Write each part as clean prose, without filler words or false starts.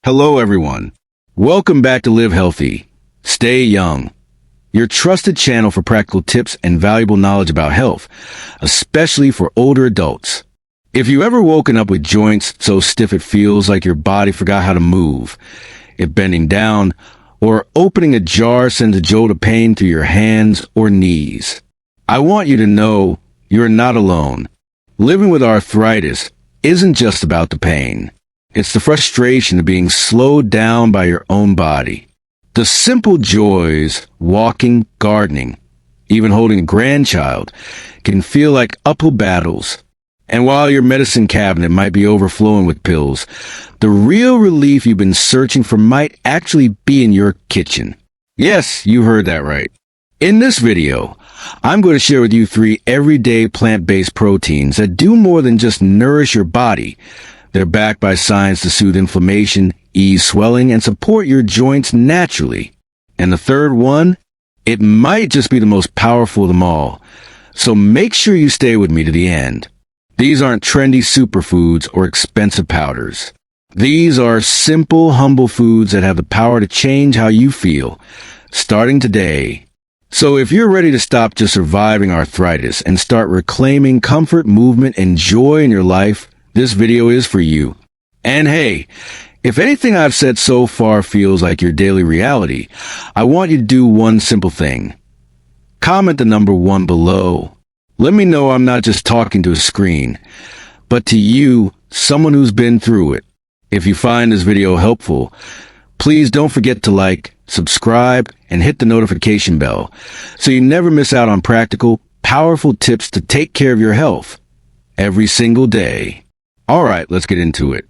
Hello, everyone. Welcome back to Live Healthy, Stay Young, your trusted channel for practical tips and valuable knowledge about health, especially for older adults. If you've ever woken up with joints so stiff it feels like your body forgot how to move, if bending down or opening a jar sends a jolt of pain through your hands or knees, I want you to know you're not alone. Living with arthritis isn't just about the pain. It's the frustration of being slowed down by your own body. The simple joys, walking, gardening, even holding a grandchild, can feel like uphill battles. And while your medicine cabinet might be overflowing with pills, the real relief you've been searching for might actually be in your kitchen. Yes, you heard that right. In this video, I'm going to share with you 3 everyday plant-based proteins that do more than just nourish your body. They're backed by science to soothe inflammation, ease swelling, and support your joints naturally. And the third one, it might just be the most powerful of them all. So make sure you stay with me to the end. These aren't trendy superfoods or expensive powders. These are simple, humble foods that have the power to change how you feel, starting today. So if you're ready to stop just surviving arthritis and start reclaiming comfort, movement, and joy in your life, this video is for you. And hey, if anything I've said so far feels like your daily reality, I want you to do one simple thing. Comment the number 1 below. Let me know I'm not just talking to a screen, but to you, someone who's been through it. If you find this video helpful, please don't forget to like, subscribe, and hit the notification bell so you never miss out on practical, powerful tips to take care of your health every single day. All right, let's get into it.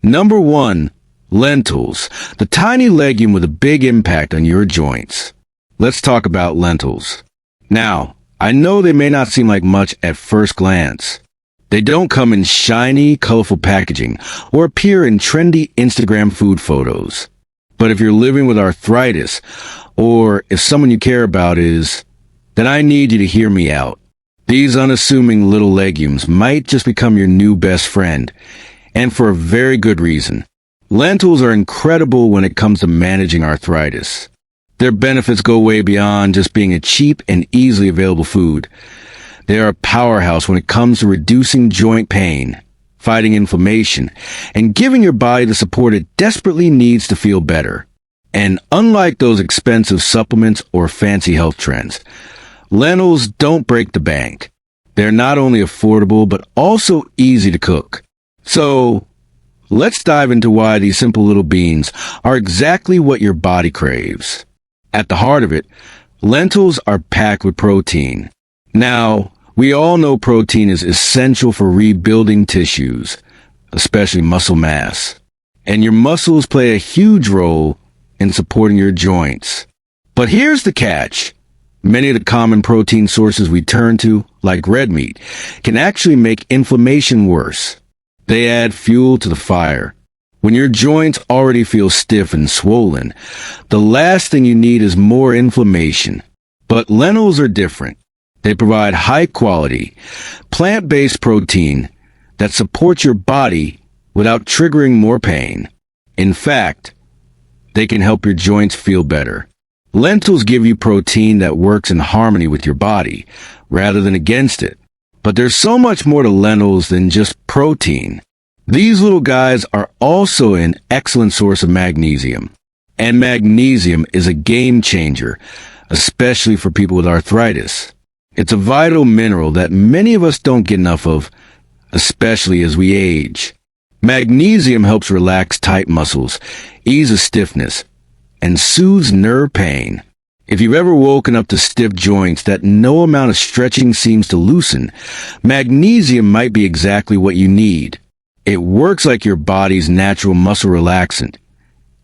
Number 1, lentils, the tiny legume with a big impact on your joints. Let's talk about lentils. Now, I know they may not seem like much at first glance. They don't come in shiny, colorful packaging or appear in trendy Instagram food photos. But if you're living with arthritis, or if someone you care about is, then I need you to hear me out. These unassuming little legumes might just become your new best friend, and for a very good reason. Lentils are incredible when it comes to managing arthritis. Their benefits go way beyond just being a cheap and easily available food. They are a powerhouse when it comes to reducing joint pain, fighting inflammation, and giving your body the support it desperately needs to feel better. And unlike those expensive supplements or fancy health trends, lentils don't break the bank. They're not only affordable, but also easy to cook. So, let's dive into why these simple little beans are exactly what your body craves. At the heart of it, lentils are packed with protein. Now, we all know protein is essential for rebuilding tissues, especially muscle mass. And your muscles play a huge role in supporting your joints. But here's the catch. Many of the common protein sources we turn to, like red meat, can actually make inflammation worse. They add fuel to the fire. When your joints already feel stiff and swollen, the last thing you need is more inflammation. But lentils are different. They provide high-quality, plant-based protein that supports your body without triggering more pain. In fact, they can help your joints feel better. Lentils give you protein that works in harmony with your body, rather than against it. But there's so much more to lentils than just protein. These little guys are also an excellent source of magnesium. And magnesium is a game changer, especially for people with arthritis. It's a vital mineral that many of us don't get enough of, especially as we age. Magnesium helps relax tight muscles, eases stiffness, and soothes nerve pain. If you've ever woken up to stiff joints that no amount of stretching seems to loosen, magnesium might be exactly what you need. It works like your body's natural muscle relaxant,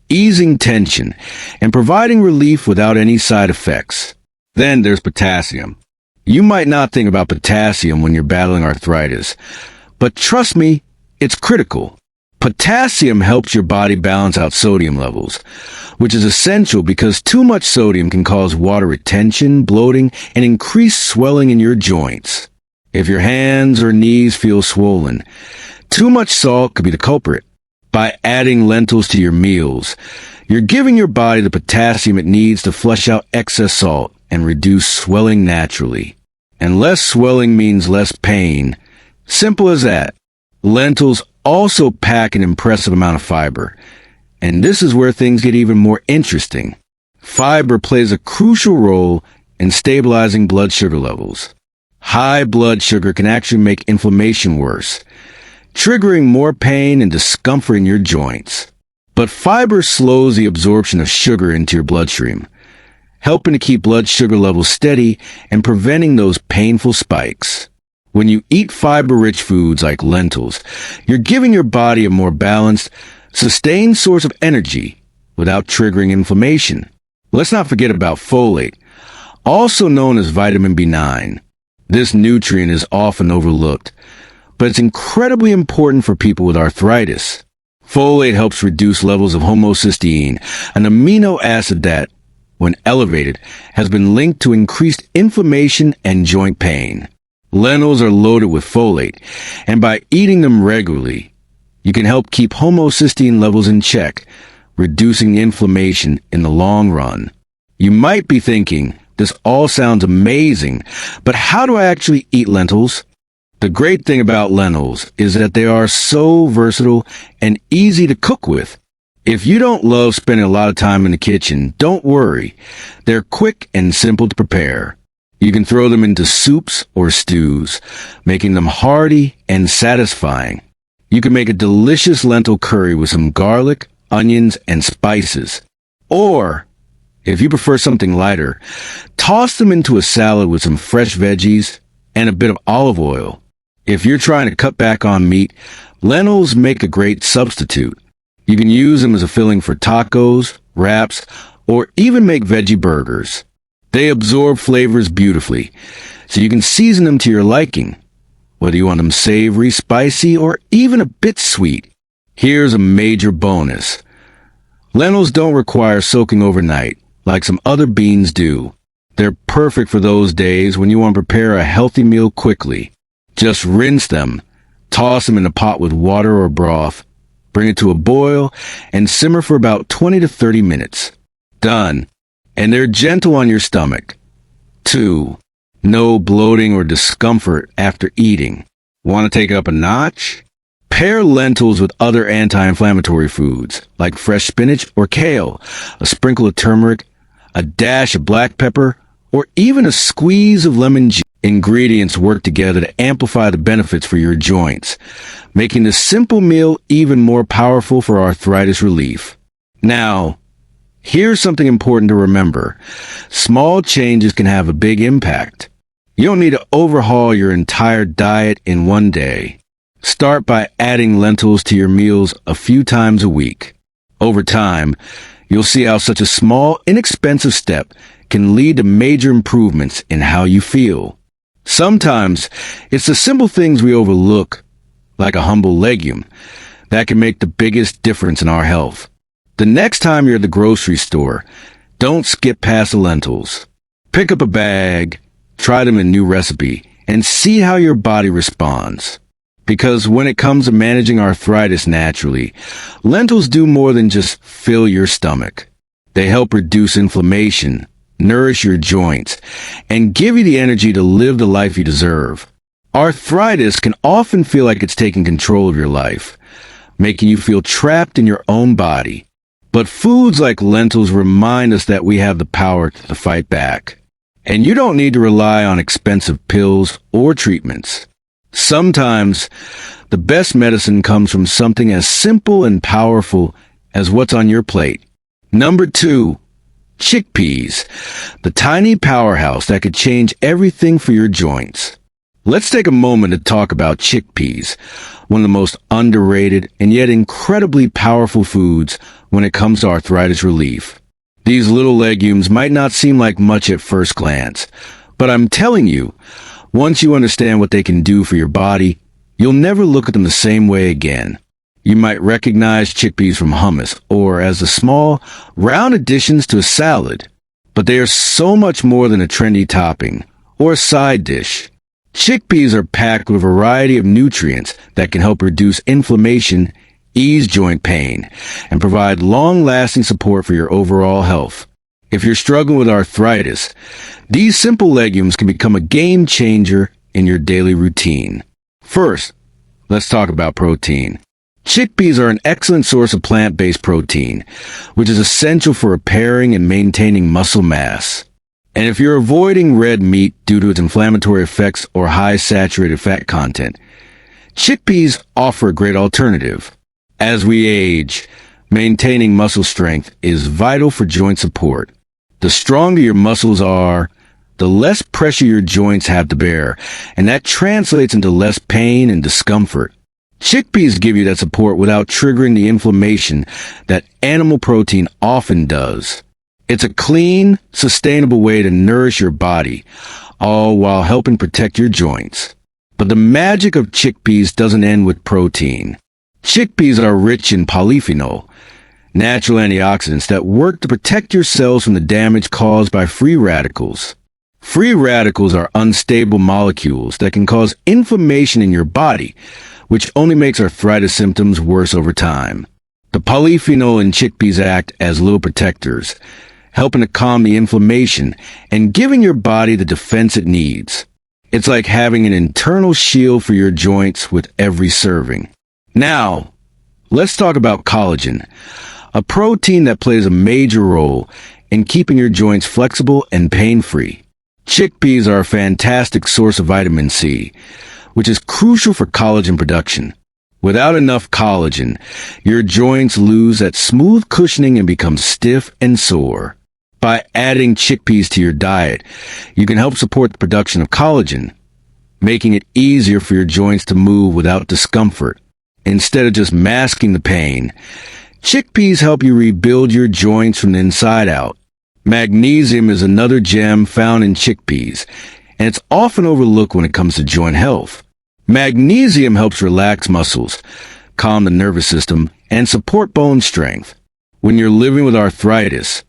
easing tension and providing relief without any side effects. Then there's potassium. You might not think about potassium when you're battling arthritis, but trust me, it's critical. Potassium helps your body balance out sodium levels, which is essential because too much sodium can cause water retention, bloating, and increased swelling in your joints. If your hands or knees feel swollen, too much salt could be the culprit. By adding lentils to your meals, you're giving your body the potassium it needs to flush out excess salt and reduce swelling naturally. And less swelling means less pain. Simple as that. Lentils also pack an impressive amount of fiber. And this is where things get even more interesting. Fiber plays a crucial role in stabilizing blood sugar levels. High blood sugar can actually make inflammation worse, triggering more pain and discomfort in your joints. But fiber slows the absorption of sugar into your bloodstream, helping to keep blood sugar levels steady and preventing those painful spikes. When you eat fiber-rich foods like lentils, you're giving your body a more balanced, sustained source of energy without triggering inflammation. Let's not forget about folate, also known as vitamin B9. This nutrient is often overlooked, but it's incredibly important for people with arthritis. Folate helps reduce levels of homocysteine, an amino acid that, when elevated, has been linked to increased inflammation and joint pain. Lentils are loaded with folate, and by eating them regularly, you can help keep homocysteine levels in check, reducing inflammation in the long run. You might be thinking, this all sounds amazing, but how do I actually eat lentils? The great thing about lentils is that they are so versatile and easy to cook with. If you don't love spending a lot of time in the kitchen, don't worry. They're quick and simple to prepare. You can throw them into soups or stews, making them hearty and satisfying. You can make a delicious lentil curry with some garlic, onions, and spices. Or, if you prefer something lighter, toss them into a salad with some fresh veggies and a bit of olive oil. If you're trying to cut back on meat, lentils make a great substitute. You can use them as a filling for tacos, wraps, or even make veggie burgers. They absorb flavors beautifully, so you can season them to your liking, whether you want them savory, spicy, or even a bit sweet. Here's a major bonus. Lentils don't require soaking overnight, like some other beans do. They're perfect for those days when you want to prepare a healthy meal quickly. Just rinse them, toss them in a pot with water or broth, bring it to a boil, and simmer for about 20 to 30 minutes. Done. And they're gentle on your stomach. 2. No bloating or discomfort after eating. Want to take it up a notch? Pair lentils with other anti-inflammatory foods, like fresh spinach or kale, a sprinkle of turmeric, a dash of black pepper, or even a squeeze of lemon juice. Ingredients work together to amplify the benefits for your joints, making this simple meal even more powerful for arthritis relief. Now, here's something important to remember. Small changes can have a big impact. You don't need to overhaul your entire diet in one day. Start by adding lentils to your meals a few times a week. Over time, you'll see how such a small, inexpensive step can lead to major improvements in how you feel. Sometimes, it's the simple things we overlook, like a humble legume, that can make the biggest difference in our health. The next time you're at the grocery store, don't skip past the lentils. Pick up a bag, try them in a new recipe, and see how your body responds. Because when it comes to managing arthritis naturally, lentils do more than just fill your stomach. They help reduce inflammation, nourish your joints, and give you the energy to live the life you deserve. Arthritis can often feel like it's taking control of your life, making you feel trapped in your own body. But foods like lentils remind us that we have the power to fight back. And you don't need to rely on expensive pills or treatments. Sometimes, the best medicine comes from something as simple and powerful as what's on your plate. Number 2. Chickpeas, the tiny powerhouse that could change everything for your joints. Let's take a moment to talk about chickpeas, one of the most underrated and yet incredibly powerful foods when it comes to arthritis relief. These little legumes might not seem like much at first glance, but I'm telling you, once you understand what they can do for your body, you'll never look at them the same way again. You might recognize chickpeas from hummus or as the small, round additions to a salad, but they are so much more than a trendy topping or a side dish. Chickpeas are packed with a variety of nutrients that can help reduce inflammation ease joint pain, and provide long-lasting support for your overall health. If you're struggling with arthritis, these simple legumes can become a game changer in your daily routine. First, let's talk about protein. Chickpeas are an excellent source of plant-based protein, which is essential for repairing and maintaining muscle mass. And if you're avoiding red meat due to its inflammatory effects or high saturated fat content, chickpeas offer a great alternative. As we age, maintaining muscle strength is vital for joint support. The stronger your muscles are, the less pressure your joints have to bear, and that translates into less pain and discomfort. Chickpeas give you that support without triggering the inflammation that animal protein often does. It's a clean, sustainable way to nourish your body, all while helping protect your joints. But the magic of chickpeas doesn't end with protein. Chickpeas are rich in polyphenol, natural antioxidants that work to protect your cells from the damage caused by free radicals. Free radicals are unstable molecules that can cause inflammation in your body, which only makes arthritis symptoms worse over time. The polyphenol in chickpeas act as little protectors, helping to calm the inflammation and giving your body the defense it needs. It's like having an internal shield for your joints with every serving. Now, let's talk about collagen, a protein that plays a major role in keeping your joints flexible and pain-free. Chickpeas are a fantastic source of vitamin C, which is crucial for collagen production. Without enough collagen, your joints lose that smooth cushioning and become stiff and sore. By adding chickpeas to your diet, you can help support the production of collagen, making it easier for your joints to move without discomfort. Instead of just masking the pain, chickpeas help you rebuild your joints from the inside out. Magnesium is another gem found in chickpeas, and it's often overlooked when it comes to joint health. Magnesium helps relax muscles, calm the nervous system, and support bone strength. When you're living with arthritis,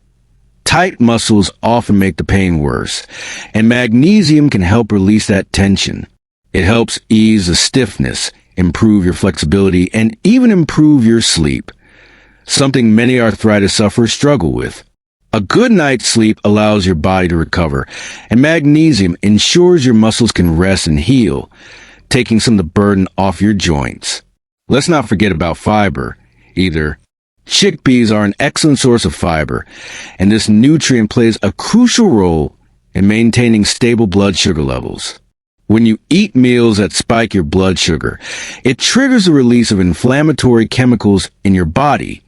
tight muscles often make the pain worse, and magnesium can help release that tension. It helps ease the stiffness, improve your flexibility, and even improve your sleep, something many arthritis sufferers struggle with. A good night's sleep allows your body to recover, and magnesium ensures your muscles can rest and heal, taking some of the burden off your joints. Let's not forget about fiber, either. Chickpeas are an excellent source of fiber, and this nutrient plays a crucial role in maintaining stable blood sugar levels. When you eat meals that spike your blood sugar, it triggers the release of inflammatory chemicals in your body,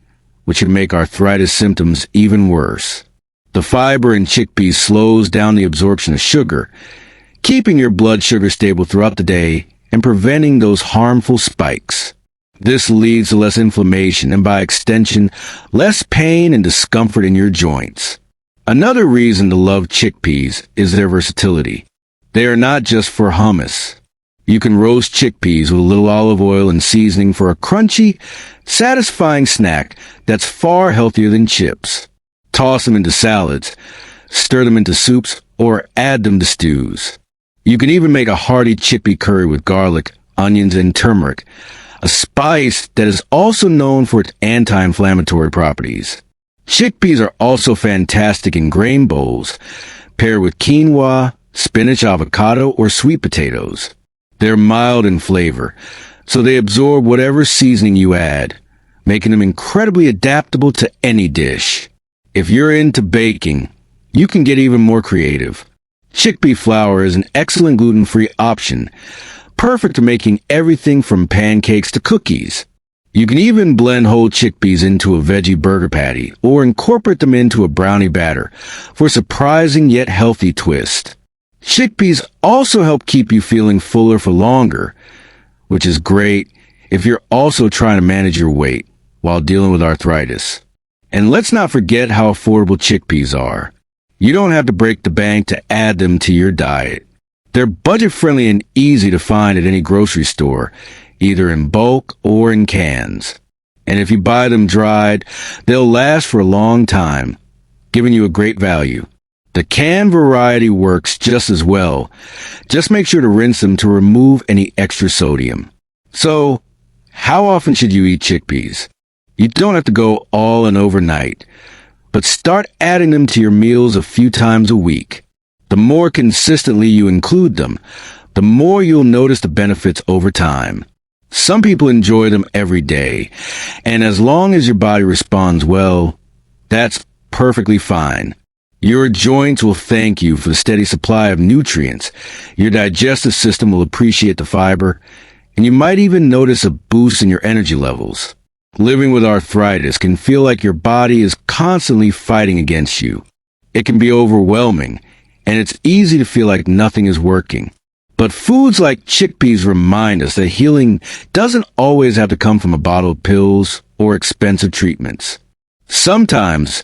which can make arthritis symptoms even worse. The fiber in chickpeas slows down the absorption of sugar, keeping your blood sugar stable throughout the day and preventing those harmful spikes. This leads to less inflammation and, by extension, less pain and discomfort in your joints. Another reason to love chickpeas is their versatility. They are not just for hummus. You can roast chickpeas with a little olive oil and seasoning for a crunchy, satisfying snack that's far healthier than chips. Toss them into salads, stir them into soups, or add them to stews. You can even make a hearty chickpea curry with garlic, onions, and turmeric, a spice that is also known for its anti-inflammatory properties. Chickpeas are also fantastic in grain bowls, paired with quinoa, spinach, avocado, or sweet potatoes. They're mild in flavor, so they absorb whatever seasoning you add, making them incredibly adaptable to any dish. If you're into baking, you can get even more creative. Chickpea flour is an excellent gluten-free option, perfect for making everything from pancakes to cookies. You can even blend whole chickpeas into a veggie burger patty or incorporate them into a brownie batter for a surprising yet healthy twist. Chickpeas also help keep you feeling fuller for longer, which is great if you're also trying to manage your weight while dealing with arthritis. And let's not forget how affordable chickpeas are. You don't have to break the bank to add them to your diet. They're budget-friendly and easy to find at any grocery store, either in bulk or in cans. And if you buy them dried, they'll last for a long time, giving you a great value. The canned variety works just as well. Just make sure to rinse them to remove any extra sodium. So, How often should you eat chickpeas? You don't have to go all in overnight, but start adding them to your meals a few times a week. The more consistently you include them, the more you'll notice the benefits over time. Some people enjoy them every day, and as long as your body responds well, that's perfectly fine. Your joints will thank you for the steady supply of nutrients. Your digestive system will appreciate the fiber, and you might even notice a boost in your energy levels. Living with arthritis can feel like your body is constantly fighting against you. It can be overwhelming, and it's easy to feel like nothing is working. But foods like chickpeas remind us that healing doesn't always have to come from a bottle of pills or expensive treatments. Sometimes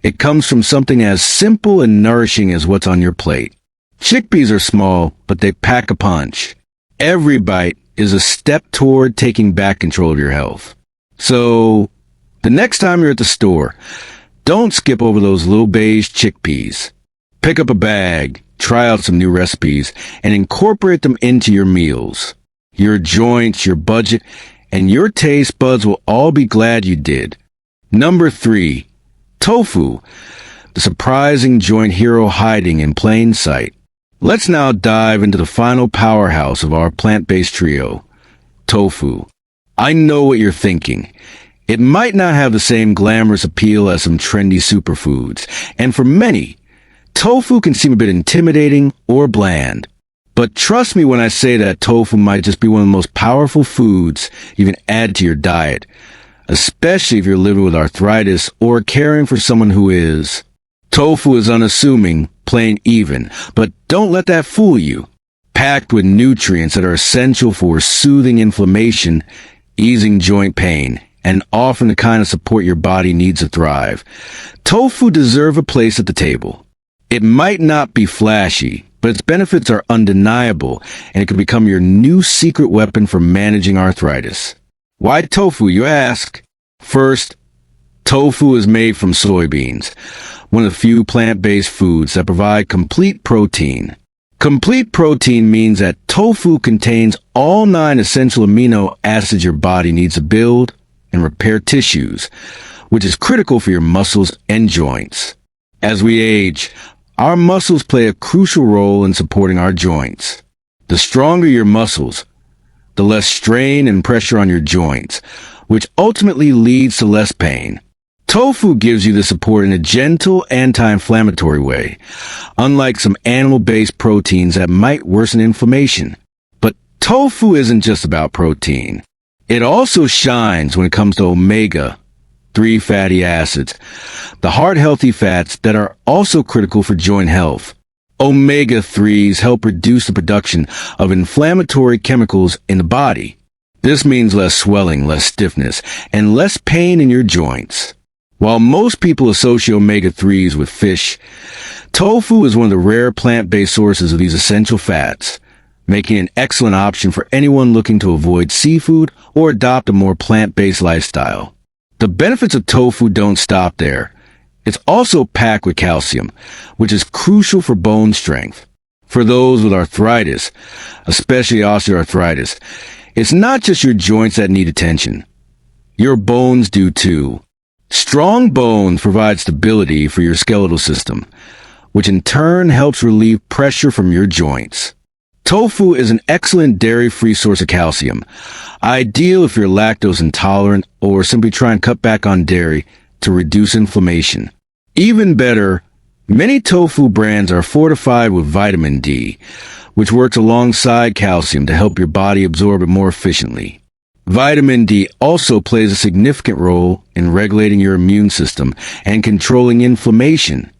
it comes from something as simple and nourishing as what's on your plate. Chickpeas are small, but they pack a punch. Every bite is a step toward taking back control of your health. So, the next time you're at the store, don't skip over those little beige chickpeas. Pick up a bag, try out some new recipes, and incorporate them into your meals. Your joints, your budget, and your taste buds will all be glad you did. Number 3, tofu, the surprising joint hero hiding in plain sight. Let's now dive into the final powerhouse of our plant-based trio, tofu. I know what you're thinking. It might not have the same glamorous appeal as some trendy superfoods, and for many, tofu can seem a bit intimidating or bland. But trust me when I say that tofu might just be one of the most powerful foods you can add to your diet, especially if you're living with arthritis or caring for someone who is. Tofu is unassuming, plain even, but don't let that fool you. Packed with nutrients that are essential for soothing inflammation, easing joint pain, and offering the kind of support your body needs to thrive. Tofu deserves a place at the table. It might not be flashy, but its benefits are undeniable, and it can become your new secret weapon for managing arthritis. Why tofu, you ask? First, tofu is made from soybeans, one of the few plant-based foods that provide complete protein. Complete protein means that tofu contains all 9 essential amino acids your body needs to build and repair tissues, which is critical for your muscles and joints. As we age, our muscles play a crucial role in supporting our joints. The stronger your muscles, the less strain and pressure on your joints, which ultimately leads to less pain. Tofu gives you the support in a gentle, anti-inflammatory way, unlike some animal-based proteins that might worsen inflammation. But tofu isn't just about protein. It also shines when it comes to omega-3 fatty acids, the heart-healthy fats that are also critical for joint health. Omega-3s help reduce the production of inflammatory chemicals in the body. This means less swelling, less stiffness, and less pain in your joints. While most people associate omega-3s with fish, tofu is one of the rare plant-based sources of these essential fats, making it an excellent option for anyone looking to avoid seafood or adopt a more plant-based lifestyle. The benefits of tofu don't stop there. It's also packed with calcium, which is crucial for bone strength. For those with arthritis, especially osteoarthritis, it's not just your joints that need attention. Your bones do too. Strong bones provide stability for your skeletal system, which in turn helps relieve pressure from your joints. Tofu is an excellent dairy-free source of calcium, ideal if you're lactose intolerant or simply try and cut back on dairy to reduce inflammation. Even better, many tofu brands are fortified with vitamin D, which works alongside calcium to help your body absorb it more efficiently. Vitamin D also plays a significant role in regulating your immune system and controlling inflammation,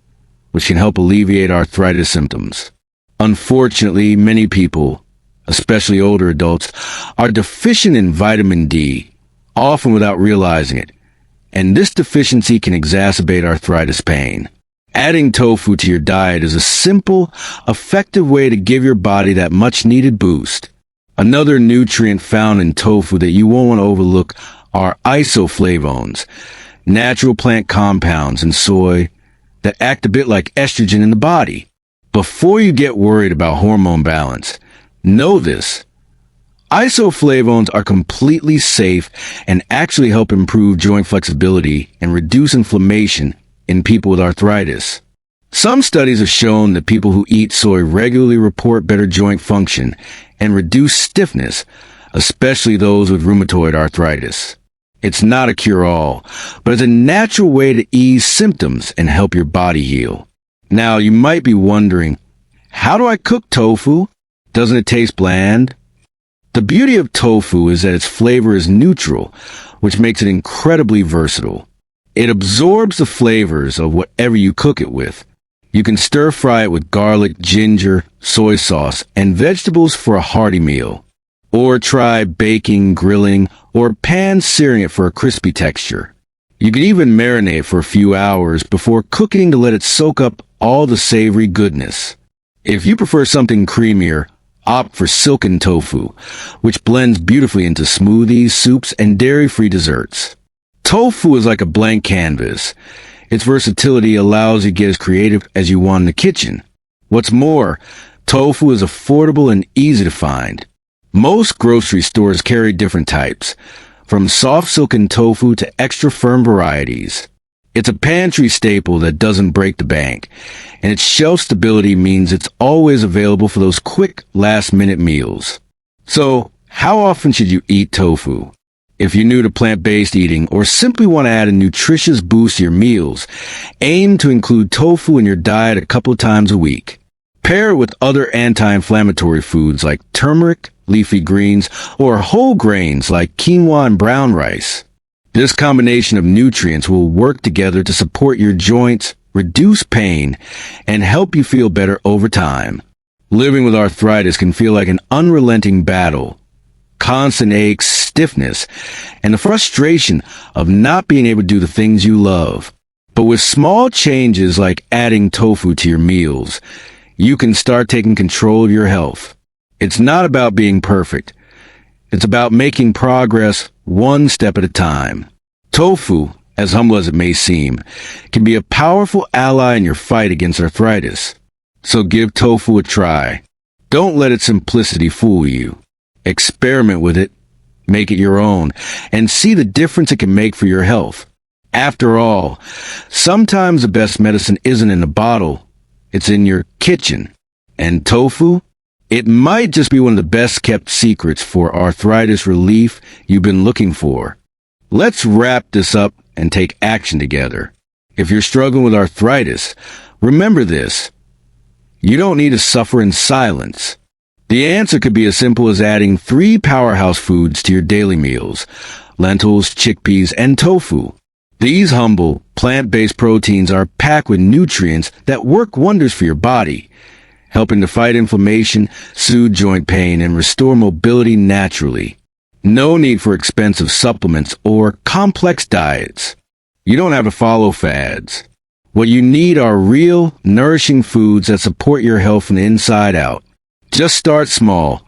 which can help alleviate arthritis symptoms. Unfortunately, many people, especially older adults, are deficient in vitamin D, often without realizing it, and this deficiency can exacerbate arthritis pain. Adding tofu to your diet is a simple, effective way to give your body that much-needed boost. Another nutrient found in tofu that you won't want to overlook are isoflavones, natural plant compounds in soy that act a bit like estrogen in the body. Before you get worried about hormone balance, know this. Isoflavones are completely safe and actually help improve joint flexibility and reduce inflammation in people with arthritis. Some studies have shown that people who eat soy regularly report better joint function and reduce stiffness, especially those with rheumatoid arthritis. It's not a cure-all, but it's a natural way to ease symptoms and help your body heal. Now, you might be wondering, how do I cook tofu? Doesn't it taste bland? The beauty of tofu is that its flavor is neutral, which makes it incredibly versatile. It absorbs the flavors of whatever you cook it with. You can stir-fry it with garlic, ginger, soy sauce, and vegetables for a hearty meal. Or try baking, grilling, or pan-searing it for a crispy texture. You can even marinate it for a few hours before cooking to let it soak up all the savory goodness. If you prefer something creamier, opt for silken tofu, which blends beautifully into smoothies, soups, and dairy-free desserts. Tofu is like a blank canvas. Its versatility allows you to get as creative as you want in the kitchen. What's more, tofu is affordable and easy to find. Most grocery stores carry different types, from soft silken tofu to extra firm varieties. It's a pantry staple that doesn't break the bank, and its shelf stability means it's always available for those quick, last-minute meals. So, how often should you eat tofu? If you're new to plant-based eating or simply want to add a nutritious boost to your meals, aim to include tofu in your diet a couple times a week. Pair it with other anti-inflammatory foods like turmeric, leafy greens, or whole grains like quinoa and brown rice. This combination of nutrients will work together to support your joints, reduce pain, and help you feel better over time. Living with arthritis can feel like an unrelenting battle. Constant aches, stiffness, and the frustration of not being able to do the things you love. But with small changes like adding tofu to your meals, you can start taking control of your health. It's not about being perfect. It's about making progress one step at a time. Tofu, as humble as it may seem, can be a powerful ally in your fight against arthritis. So give tofu a try. Don't let its simplicity fool you. Experiment with it, make it your own, and see the difference it can make for your health. After all, sometimes the best medicine isn't in a bottle, it's in your kitchen. And tofu? It might just be one of the best kept secrets for arthritis relief you've been looking for. Let's wrap this up and take action together. If you're struggling with arthritis, remember this. You don't need to suffer in silence. The answer could be as simple as adding 3 powerhouse foods to your daily meals: lentils, chickpeas, and tofu. These humble, plant-based proteins are packed with nutrients that work wonders for your body, helping to fight inflammation, soothe joint pain, and restore mobility naturally. No need for expensive supplements or complex diets. You don't have to follow fads. What you need are real, nourishing foods that support your health from the inside out. Just start small.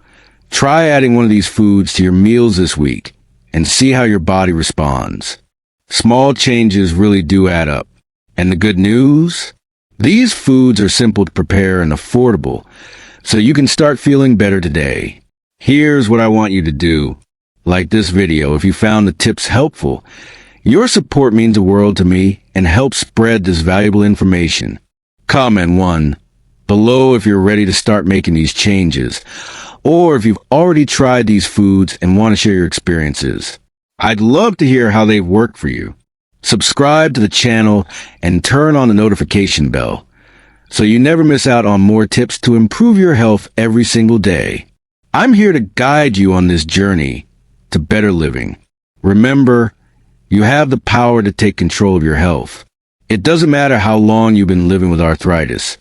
Try adding one of these foods to your meals this week and see how your body responds. Small changes really do add up. And the good news? These foods are simple to prepare and affordable, so you can start feeling better today. Here's what I want you to do. Like this video if you found the tips helpful. Your support means the world to me and helps spread this valuable information. Comment 1 below if you're ready to start making these changes, or if you've already tried these foods and want to share your experiences. I'd love to hear how they've worked for you. Subscribe to the channel and turn on the notification bell so you never miss out on more tips to improve your health every single day. I'm here to guide you on this journey to better living. Remember, you have the power to take control of your health. It doesn't matter how long you've been living with arthritis.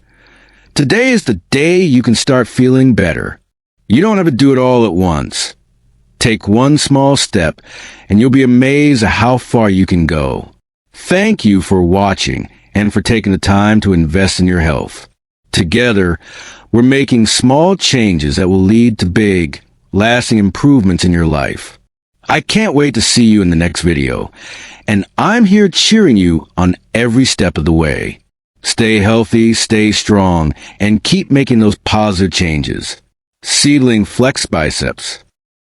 Today is the day you can start feeling better. You don't have to do it all at once. Take one small step, and you'll be amazed at how far you can go. Thank you for watching and for taking the time to invest in your health. Together, we're making small changes that will lead to big, lasting improvements in your life. I can't wait to see you in the next video, and I'm here cheering you on every step of the way. Stay healthy, stay strong, and keep making those positive changes. Seedling Flex Biceps.